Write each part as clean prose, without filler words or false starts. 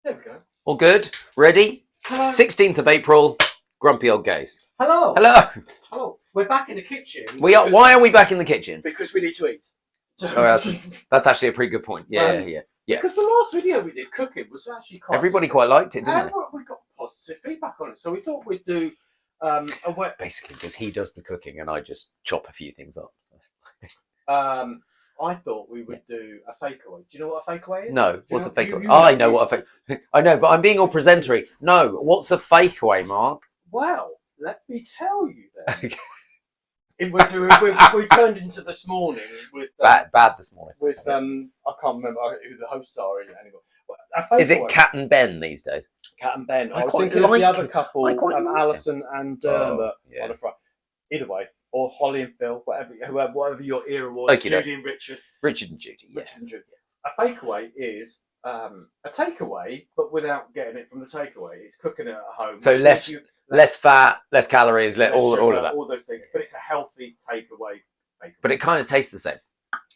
There we go. All good? Ready? Hello. 16th of April, grumpy old gays. Hello. Hello. Hello. We're back in the kitchen. We are. Why are we back in the kitchen? Because we need to eat. So, That's actually a pretty good point. Yeah. Because the last video we did cooking was actually quite. Everybody quite liked it, didn't they? We got positive feedback on it, so we thought we'd do Basically, because he does the cooking and I just chop a few things up. I thought we would do a fakeaway. Do you know what a fakeaway is? No, what's a fakeaway? I know what a fake. I know, but I'm being all presentary. No, what's a fakeaway, Mark? Well, let me tell you then. We turned into this morning with bad this morning. With I can't remember who the hosts are anymore. Is it Kat and Ben these days? Kat and Ben. I was thinking of the other couple, Alison and Dermot on the front. Either way, or Holly and Phil, whatever your era was. Okay, Judy and Richard. Richard and Judy. Yeah. Richard and Judy. A fakeaway is a takeaway, but without getting it from the takeaway. It's cooking it at home. So less fat, less calories, all of that. All those things, but it's a healthy takeaway. But it kind of tastes the same.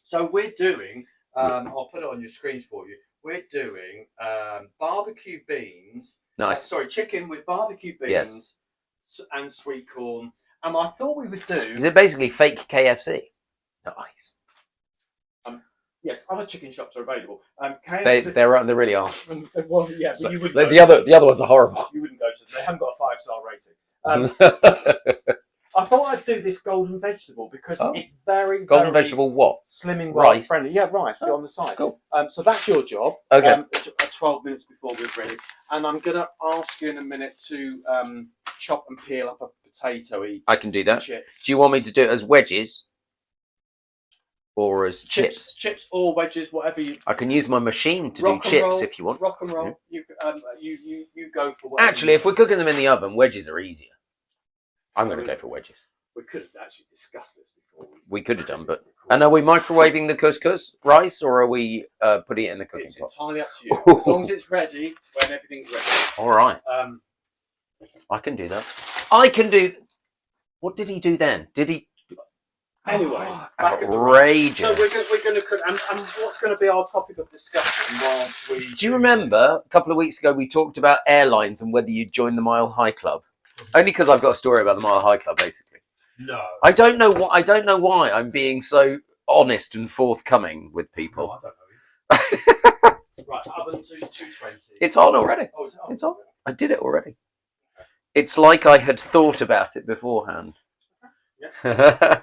So we're doing. I'll put it on your screens for you. We're doing barbecue beans. Nice. Chicken with barbecue beans and sweet corn. And I thought we would do. Is it basically fake KFC? Nice. Yes, other chicken shops are available. KFC, they really are. Well, yeah, but you wouldn't. The other ones are horrible. You wouldn't go to them. They haven't got a 5-star rating. I thought I'd do this golden vegetable because it's very golden vegetable. What? SlimmingWorld friendly. Yeah, rice on the side. Cool. So that's your job. Okay. 12 minutes before we're ready, and I'm gonna ask you in a minute to chop and peel up a potato. I can do that. Chips. Do you want me to do it as wedges? Or as chips? Chips or wedges, whatever you. I can use my machine to do chips if you want. Rock and roll. Yeah. You go for whatever. Actually, if we're cooking them in the oven, wedges are easier. I'm going to go for wedges. We could have actually discussed this before. We could have done, but. And are we microwaving the couscous rice, or are we putting it in the cooking pot? It's entirely up to you. As long as it's ready, when everything's ready. All right. I can do that. I can do. What did he do then? Did he? Anyway, outrageous. So we're going to cook, and what's going to be our topic of discussion whilst we. Do you remember a couple of weeks ago we talked about airlines and whether you'd join the Mile High Club? Only because I've got a story about the Mile High Club, basically. No. I don't know why I'm being so honest and forthcoming with people. No, I don't know. Right, oven to 220. It's on already. Oh, is it on? It's on. I did it already. It's like I had thought about it beforehand. Yeah.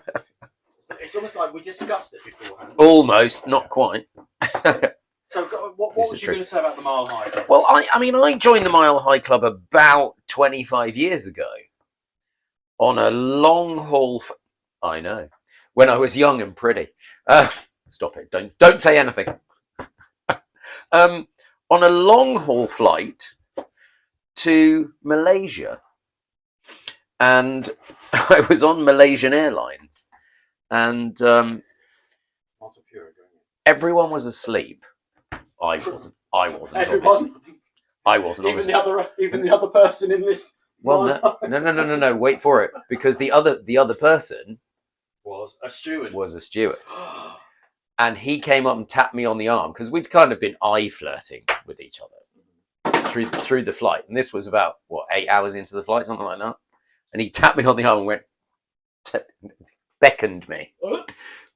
It's almost like we discussed it beforehand. Almost, not quite. So, what was you going to say about the Mile High Club? Well, I joined the Mile High Club about 25 years ago on a long haul. I know, when I was young and pretty. Stop it! Don't say anything. On a long haul flight to Malaysia, and I was on Malaysian Airlines. And everyone was asleep. I wasn't. Everyone. I wasn't. Even the other person in this. Well, no. Wait for it, because the other person was a steward. And he came up and tapped me on the arm because we'd kind of been eye flirting with each other through the flight. And this was about 8 hours into the flight, something like that. And he tapped me on the arm and went. Beckoned me. Me.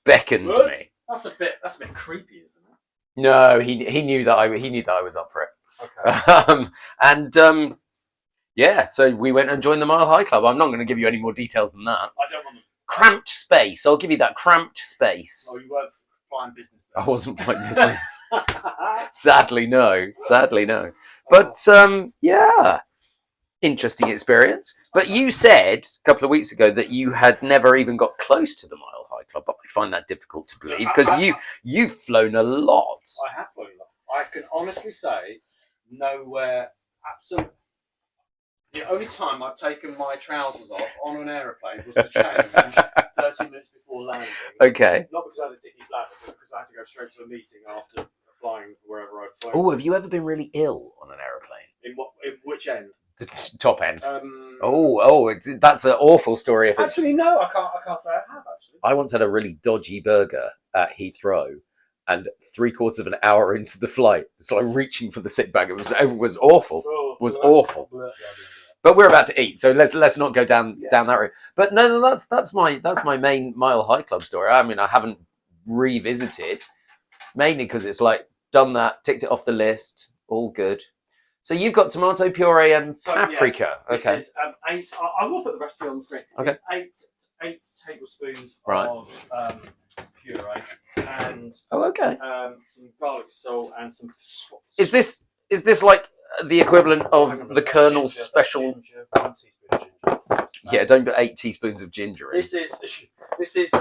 That's a bit creepy, isn't it? No, he knew that I was up for it. Okay. So we went and joined the Mile High Club. I'm not going to give you any more details than that. I don't want them. Cramped space. I'll give you that cramped space. Oh, you weren't flying business then. I wasn't flying business. Sadly, no. But interesting experience. But you said a couple of weeks ago that you had never even got close to the Mile High Club. But I find that difficult to believe because you've flown a lot. I have flown a lot. I can honestly say nowhere. Absolutely. The only time I've taken my trousers off on an aeroplane was to change 30 minutes before landing. Okay. Not because I had a dicky bladder, but because I had to go straight to a meeting after flying wherever I'd flown. Oh, have you ever been really ill on an aeroplane? In which end? The top end. That's an awful story. Actually, no, I can't say I have. Actually, I once had a really dodgy burger at Heathrow, And 3/4 of an hour into the flight, it's like reaching for the sit bag. It was awful. It was awful. But we're about to eat, so let's not go down that route. But no, that's my main Mile High Club story. I mean, I haven't revisited, mainly because it's like done that, ticked it off the list, all good. So you've got tomato puree and paprika. Yes, okay. This is, 8. I will put the recipe on the screen. Okay. It's 8 tablespoons Right. of puree and okay. some garlic salt and some. Is this like the equivalent of the Colonel's special? Ginger, 1 teaspoon of ginger. Yeah, don't put 8 teaspoons of ginger in. This is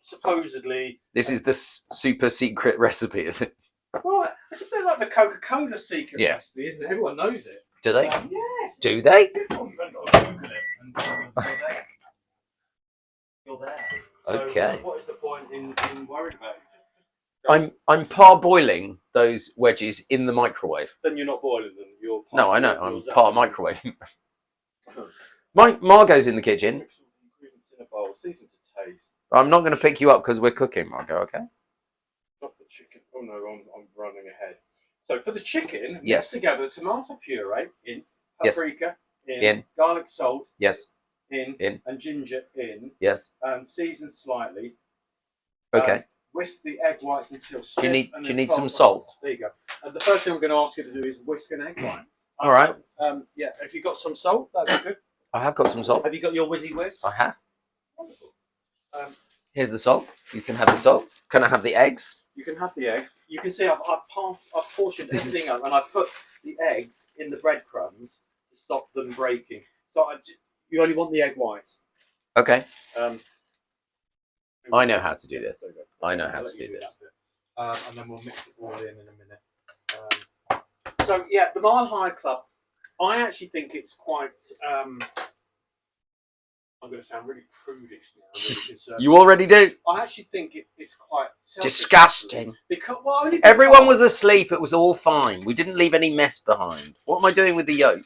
supposedly. This is the super secret recipe, is it? Well, it's a bit like the Coca-Cola secret Yeah. recipe, isn't it? Everyone knows it. Do they? Yes. Do they? Before you've only got to Google it, and you're there. You're there. So, Okay. what is the point in worrying about it? I'm parboiling those wedges in the microwave. Then you're not boiling them. You're No, I know. I'm part microwaving. Margot's in the kitchen. Mix all the ingredients in a bowl, season to taste. I'm not going to pick you up because we're cooking, Margot. Okay. Not the chicken. Oh no, I'm running ahead. So for the chicken, Yes. mix together tomato puree in, Yes. paprika In. garlic salt Yes. in, In. and ginger in, Yes. season slightly. Okay. Whisk the egg whites until stiff. Do you and need then some fold. salt? There you go. And the first thing I'm going to ask you to do is whisk an egg white. All right. Yeah. If you've got some salt, that'd be good. I have got some salt. Have you got your whizzy whiz? I have. Wonderful. Here's the salt. You can have the salt. Can I have the eggs? You can have the eggs. You can see I've portioned everything up, and I put the eggs in the breadcrumbs to stop them breaking. So you only want the egg whites. Okay. I I know how to do this. I know how to do this. And then we'll mix it all in a minute. So yeah, the Mile High Club. I actually think it's quite. I'm going to sound really prudish now. Really concerned. You already do. I actually think it's quite selfish, Disgusting. Because Everyone was asleep. It was all fine. We didn't leave any mess behind. What am I doing with the yolk?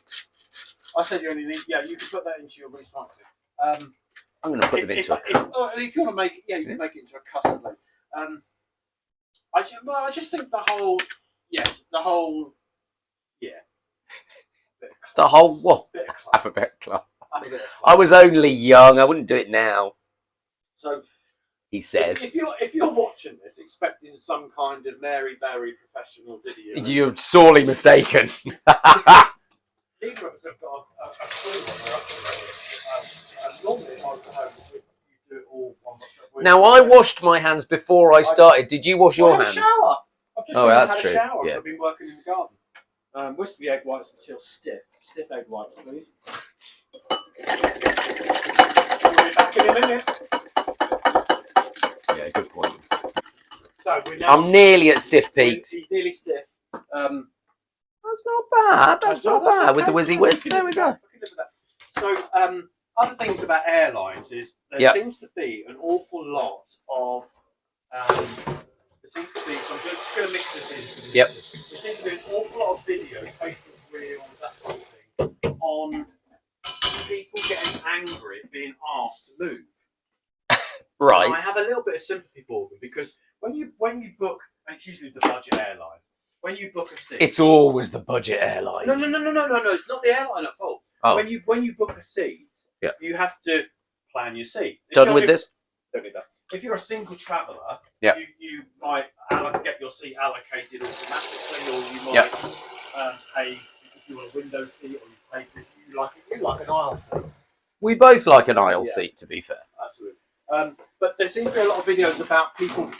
I said you only need. Yeah, you can put that into your recycling. I'm going to put them into a cup. If you want to make it, you can make it into a custard later. I just think the whole. The whole what? Bit of class. Alphabet club. I was only young. I wouldn't do it now. So he says. If you're watching this, expecting some kind of Mary Berry professional video, You're sorely mistaken. Neither of us have got a clue what we're up to. And normally, if I was home, you do it all one by one. Now, I washed my hands before I started. Did you wash your I had hands? a shower. I've just that's had true. a shower. Yeah. So I've been working in the garden. Whisk the egg whites until stiff. Stiff egg whites, please. We'll be back in a minute. Yeah, good point. So I'm nearly at stiff peaks. He's nearly stiff. That's not bad. That's not bad. okay. With the whizzy whiz. There we go. So, other things about airlines is there seems to be an awful lot of. There seems to be. So I'm just going to mix this in. Yep. There seems to be an awful lot of videos, Facebook reels, that sort of thing, on people getting angry at being asked to move. Right. And I have a little bit of sympathy for them because when you book, and it's usually the budget airline. When you book a seat, It's always the budget airlines. no. It's not the airline at fault. Oh. When you book a seat, you have to plan your seat. Done with this? Don't need that. If you're a single traveller, Yeah. you might get your seat allocated automatically, or you might pay if you want a window seat, or you pay if you like an aisle seat. We both like an aisle seat, to be fair. Absolutely. But there seems to be a lot of videos about people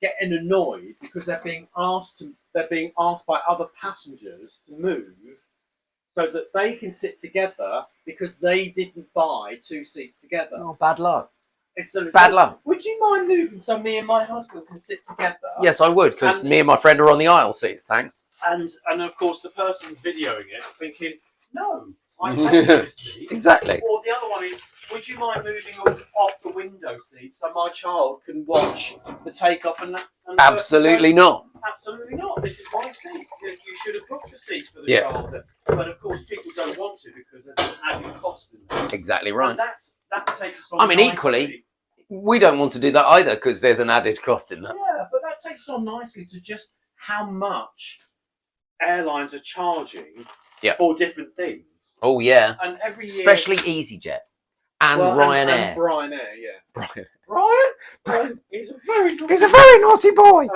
getting annoyed because they're being asked by other passengers to move so that they can sit together because they didn't buy 2 seats together. Oh, bad luck. It's a, Bad luck. Would you mind moving so me and my husband can sit together? Yes, I would, because And- me and my friend are on the aisle seats, thanks. And of course the person's videoing it thinking, no, I hate this seat. Exactly. Or the other one is, would you mind moving off the window seat so my child can watch the takeoff and Absolutely not. Absolutely not. This is my seat. You should have booked a seat for the Yeah. child. But of course, people don't want to because there's an added cost in there. Exactly right. And that takes us on. I mean, nicely. equally, We don't want to do that either because there's an added cost in that. Yeah, but that takes on nicely to just how much airlines are charging for different things. Oh yeah, and every year, especially EasyJet and Ryanair. And Ryanair, yeah. Brian, he's a very naughty he's a very naughty boy.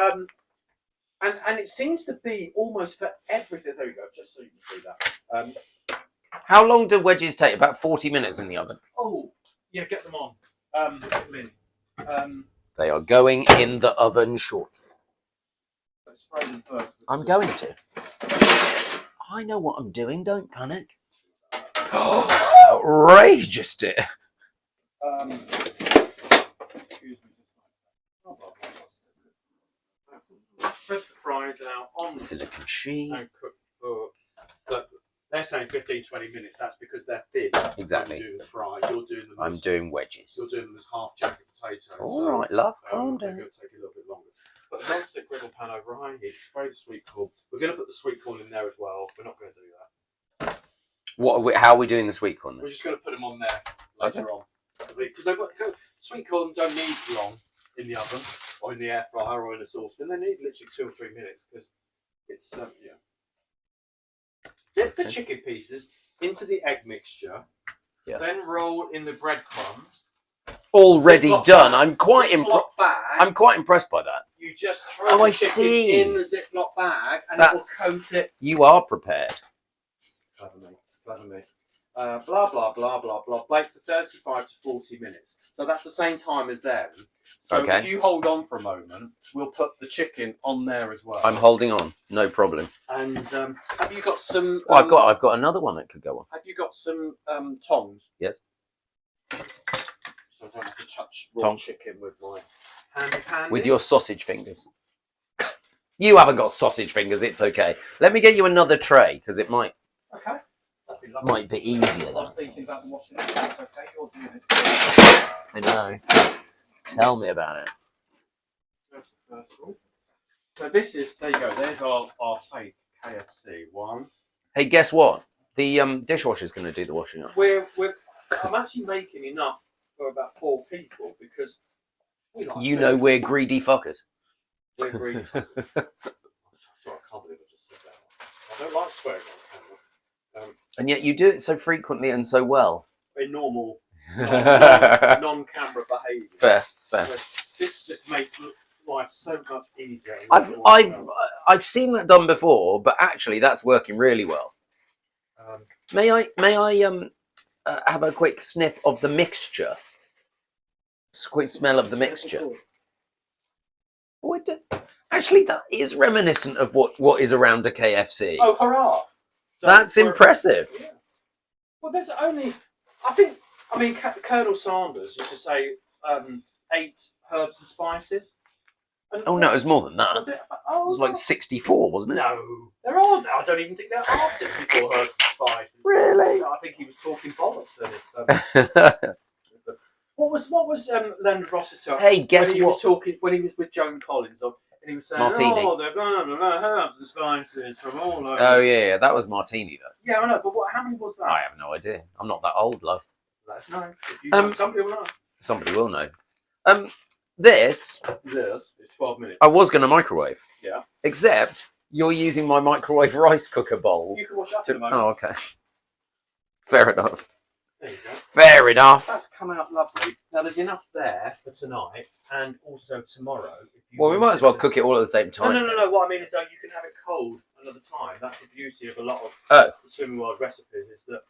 And it seems to be almost for everything. There we go, just so you can see that. How long do wedges take? About 40 minutes in the oven. Oh, yeah, get them on. Get them in. They are going in the oven shortly. Let's spray them first. I'm going to. I know what I'm doing. Don't panic. Outrageous, dear. Excuse me. Spread the fries out on Silicon sheet. and cook for. Look, they're saying 15-20 minutes. That's because they're thin. Exactly. You're doing the fries. You're doing them. I'm doing wedges. You're doing them as half jacket potatoes. All right, love. Calm They're down. going to take a little bit longer. But the non-stick griddle pan over high heat. Spray the sweet corn. We're going to put the sweet corn in there as well. We're not going to do that. How are we doing the sweet corn then? We're just going to put them on there later on. Because sweet corn don't need long in the oven or in the air fryer or in a saucepan. They need literally 2 or 3 minutes because it's Dip the chicken pieces into the egg mixture. Yeah. Then roll in the breadcrumbs. Already Ziploc done. bag, I'm quite impressed by that. You just throw the chicken in the Ziploc bag and it will coat it. You are prepared. Clever me. Blah, blah, blah, blah, blah. Bake for 35 to 40 minutes. So that's the same time as them. So Okay. if you hold on for a moment, we'll put the chicken on there as well. I'm holding on. No problem. And have you got some... I've got another one that could go on. Have you got some tongs? Yes. So I don't have to touch raw chicken with my handy pandy. With your sausage fingers. You haven't got sausage fingers, it's okay. Let me get you another tray, because it might be easier. I was thinking about the washing machine. Okay, you're doing it. I know. Tell me about it. That's the first one. So this is, there you go, there's our fake KFC one. Hey, guess what? The dishwasher's going to do the washing up. I'm actually making enough for about 4 people because we like You know we're greedy fuckers. We're greedy. Sorry, I can't believe I just said that. I don't like swearing on camera. And yet you do it so frequently and so well. In normal, non-camera behaviour. Fair. This just makes life so much easier. I've seen that done before, but actually that's working really well. May I have a quick sniff of the mixture? A quick smell of the mixture. Actually, that is reminiscent of what is around a KFC. Oh, hurrah! So that's impressive. Yeah. Well, there's only, I mean, Colonel Sanders used to say 8 herbs and spices. And Oh no, it was more than that. Was it? It was like 64, wasn't it? No, there are. I don't even think there are 64 herbs and spices. Really? I think he was talking bollocks then. What was Leonard Rossiter? Hey, guess when he what? Was talking when he was with Joan Collins, and he was saying, Martini. "Oh, they're herbs and spices from all over." Oh yeah, that was Martini though. Yeah, I know, but how many was that? I have no idea. I'm not that old, love. Let us know. If you know, somebody will know. Somebody will know. This is 12 minutes. I was going to microwave. Yeah. Except you're using my microwave rice cooker bowl. You can wash up in a moment. Oh, okay. Fair enough. There you go. Fair enough. That's come out lovely. Now there's enough there for tonight and also tomorrow. Well, we might as well cook it all at the same time. No. What I mean is that you can have it cold another time. That's the beauty of a lot of the SlimmingWorld recipes is that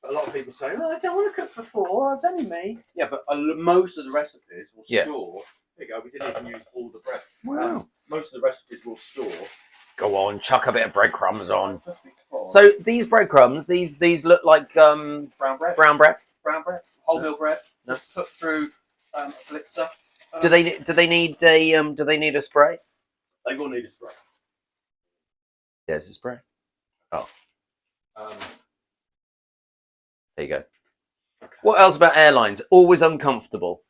a lot of people say, "Oh, I don't want to cook for 4. It's only me." Yeah, but most of the recipes will store. There you go. We didn't even use all the bread. Wow. Most of the recipes will store. Go on, chuck a bit of breadcrumbs on. So these breadcrumbs, these look like brown bread. Brown bread. Wholemeal bread. That's put through a blitzer. Do they need a spray? They will need a spray. There's a spray. Oh. There you go. Okay. What else about airlines? Always uncomfortable.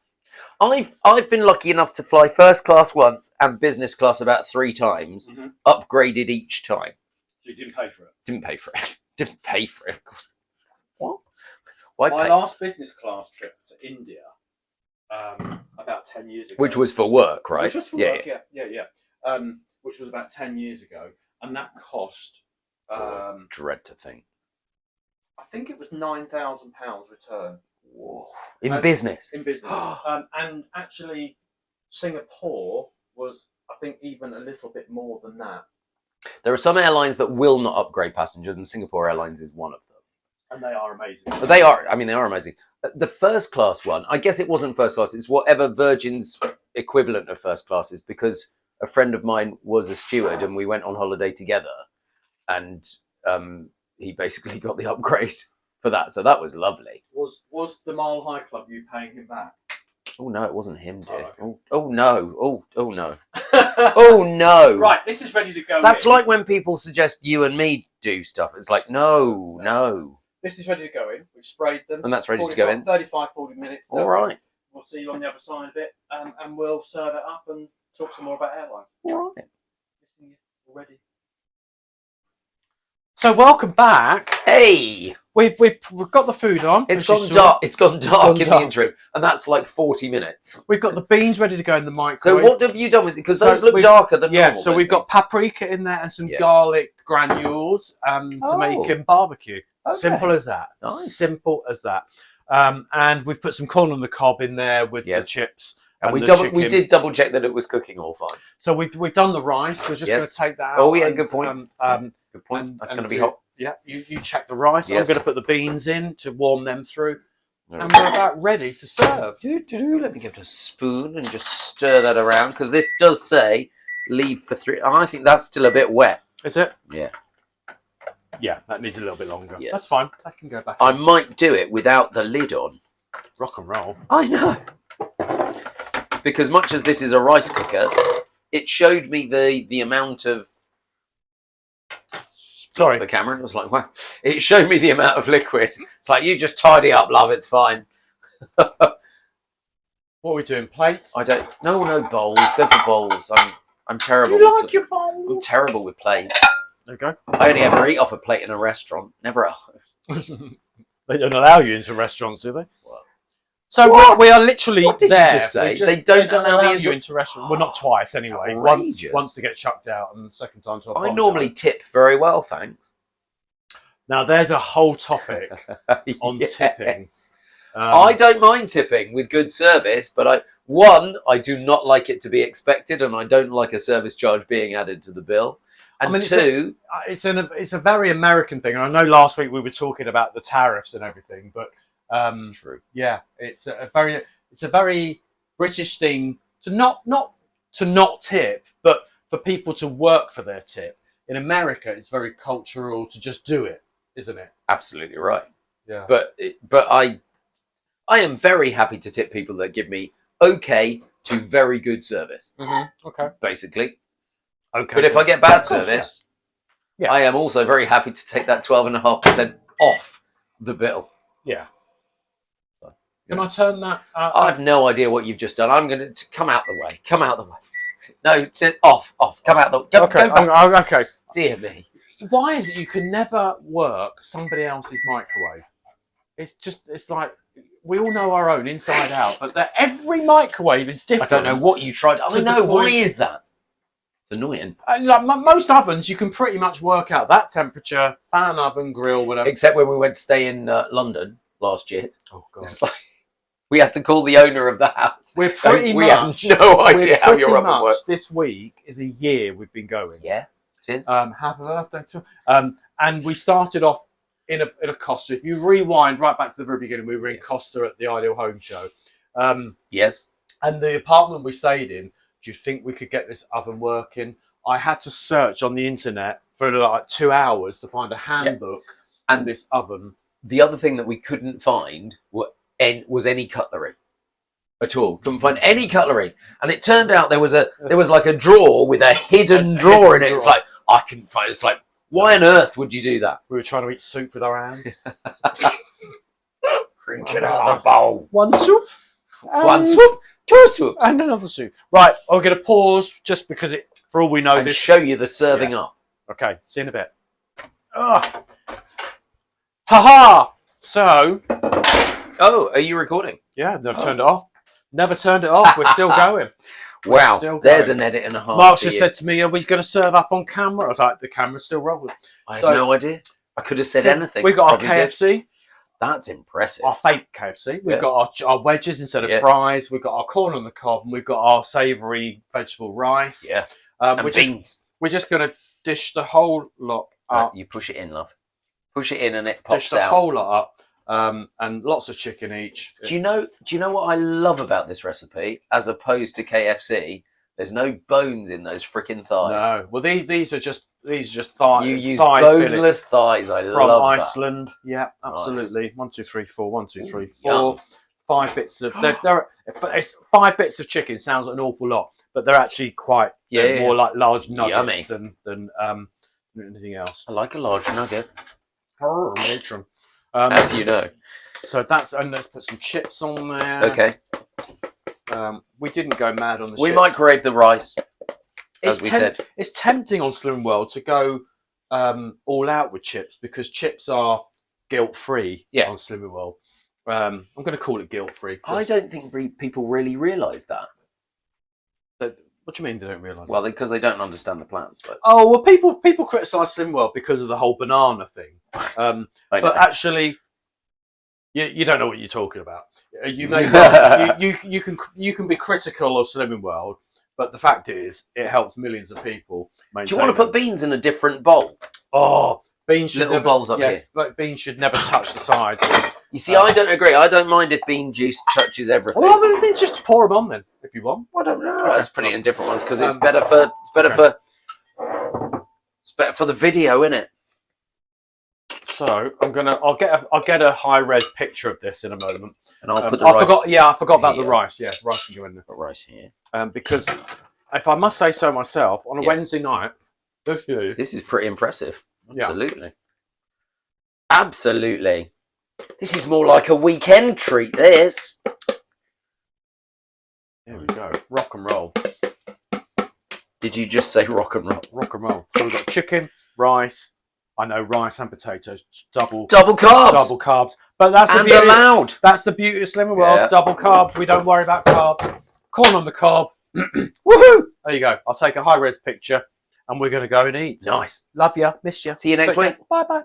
I've been lucky enough to fly first class once and business class about 3 times, upgraded each time. So you didn't pay for it? Didn't pay for it, of course. What? My last business class trip to India, about 10 years ago. Which was for work, right? Which was for work, yeah. Which was about 10 years ago. And that cost... dread to think. I think it was £9,000 return. Whoa. In business? In business. And actually, Singapore was, I think, even a little bit more than that. There are some airlines that will not upgrade passengers, and Singapore Airlines is one of them. And they are amazing. But they are amazing. The first class one, I guess it wasn't first class, it's whatever Virgin's equivalent of first class is, because a friend of mine was a steward and we went on holiday together, and he basically got the upgrade for that. So that was lovely. Was the Mile High Club you paying him back? Oh no, it wasn't him, dear. Oh, okay. Oh no. Oh no. Oh no. Right, this is ready to go. That's like when people suggest you and me do stuff. It's like, no. This is ready to go in. We've sprayed them. And that's ready to go in. 35, 40 minutes. All right. We'll see you on the other side of it, and we'll serve it up and talk some more about airlines. All right. Already. So welcome back. Hey, we've got the food on. it's gone dark. It's gone dark in the interim, and that's like 40 minutes. We've got the beans ready to go in the So microwave. what have you done with it? Because those look darker than normal. So we've got paprika in there and some garlic granules to make him barbecue. Okay. Simple as that. Nice. Simple as that. And we've put some corn on the cob in there with the chips. And we did double check that it was cooking all fine. So we've done the rice. We're just going to take that out. Oh yeah, good point. Good point. That's going to be hot. Yeah, you check the rice. Yes. I'm going to put the beans in to warm them through. And we're about ready to serve. Let me give it a spoon and just stir that around, because this does say leave for 3. I think that's still a bit wet. Is it? Yeah. Yeah, that needs a little bit longer. Yes. That's fine. That can go back. I might do it without the lid on. Rock and roll. I know. Because much as this is a rice cooker, it showed me the amount of... Sorry. The camera. It was like, wow. It showed me the amount of liquid. It's like, you just tidy up, love. It's fine. What are we doing? Plates? I don't... No bowls. Go for bowls. I'm terrible. You like your bowls? I'm terrible with plates. There you go. I only ever eat off a plate in a restaurant. Never a... They don't allow you into restaurants, do they? What? So we are literally what did there. You just say? They don't allow you into restaurants. Well, not twice anyway. Once to get chucked out, and the second time to apologise. I normally tip very well, thanks. Now there's a whole topic on tipping. I don't mind tipping with good service, but I do not like it to be expected, and I don't like a service charge being added to the bill. And two, it's a very American thing. And I know last week we were talking about the tariffs and everything, but true. Yeah, it's a very British thing to not tip, but for people to work for their tip. In America, it's very cultural to just do it, isn't it? Absolutely right. Yeah. But I am very happy to tip people that give me okay to very good service. Mm-hmm. Okay. Basically. Okay. But if I get bad service, I am also very happy to take that 12.5% off the bill. Yeah. Can I turn that? I have no idea what you've just done. I'm going to come out the way. Come out the way. No, sit off. Come out the way. Go back. Okay. Dear me. Why is it you can never work somebody else's microwave? It's like we all know our own inside out, but every microwave is different. I don't know what you tried. I don't know. Why is that? It's annoying. Like most ovens, you can pretty much work out that temperature, fan oven, grill, whatever. Except when we went to stay in London last year. Oh, God. It's like we had to call the owner of the house. We have no idea how your oven works. This week is a year we've been going. Yeah. Since? Happy birthday to and we started off in a Costa. If you rewind right back to the very beginning, we were in Costa at the Ideal Home Show. Yes. And the apartment we stayed in, do you think we could get this oven working? I had to search on the internet for like 2 hours to find a handbook and this oven. The other thing that we couldn't find was any cutlery at all. Couldn't find any cutlery, and it turned out there was like a drawer with a hidden drawer in it. It's like I couldn't find it. It's like, why on earth would you do that? We were trying to eat soup with our hands. Drink it out of the bowl. One soup. One soup. 2 soups. And another soup. Right, I'm going to pause just because for all we know, and show you the serving up. Okay, see you in a bit. Ha-ha! So... Oh, are you recording? Yeah, I've turned it off. Never turned it off. We're still going. Wow, Still there's going. an edit and a half. Mark for just you. said to me, "Are we going to serve up on camera?" I was like, "The camera's still rolling." I have no idea. I could have said anything. We got our Probably did. KFC. That's impressive. Our fake KFC. We've got our wedges instead of fries. We've got our corn on the cob, and we've got our savoury vegetable rice. Yeah. And beans. We're just going to dish the whole lot up. You push it in, love. Push it in, and it pops Dish the out. whole lot up. And lots of chicken each. Do you know what I love about this recipe, as opposed to KFC? There's no bones in those freaking thighs. No, well these are just thighs. You use thigh boneless thighs. I from love Iceland. That. Yeah, absolutely. Nice. 1, 2, 3, 4. 1, 2, 3, 4. Yum. 5 bits of. It's 5 bits of chicken. Sounds like an awful lot, but they're actually quite more like large nuggets than anything else. I like a large nugget, Matron. as you know. So and let's put some chips on there. Okay. We didn't go mad on the We chips. microwave the rice, as we said. It's tempting on SlimmingWorld to go all out with chips because chips are guilt-free on SlimmingWorld. I'm going to call it guilt-free. I don't think people really realise that. What do you mean they don't realise? Well, because they don't understand the plans. Oh well, people criticise SlimmingWorld because of the whole banana thing. But actually, you don't know what you're talking about. You may you can be critical of SlimmingWorld, but the fact is, it helps millions of people. Do you want to put beans in a different bowl? Oh, beans should Little bowls up here. But beans should never touch the sides. You see, I don't agree. I don't mind if bean juice touches everything. Well, then just pour them on then, if you want. I don't know. Let's put it in different ones because it's better for the video, isn't it? So I'll get a high res picture of this in a moment. And I'll put the rice. I forgot about the rice. Yeah, rice can go in there. Put rice here. Because if I must say so myself, on a Wednesday night, this is pretty impressive. Absolutely. Yeah. Absolutely. This is more like a weekend treat, this. There we go. Rock and roll. Did you just say rock and roll? Rock and roll. So we've got chicken, rice. I know rice and potatoes. Double carbs. Double carbs. But that's the and beauty. allowed. That's the beauty of SlimmingWorld. Yeah. Double carbs. We don't worry about carbs. Corn on the cob. Woohoo! There you go. I'll take a high res picture and we're going to go and eat. Nice. Love ya. Miss ya. See you next week. Bye bye.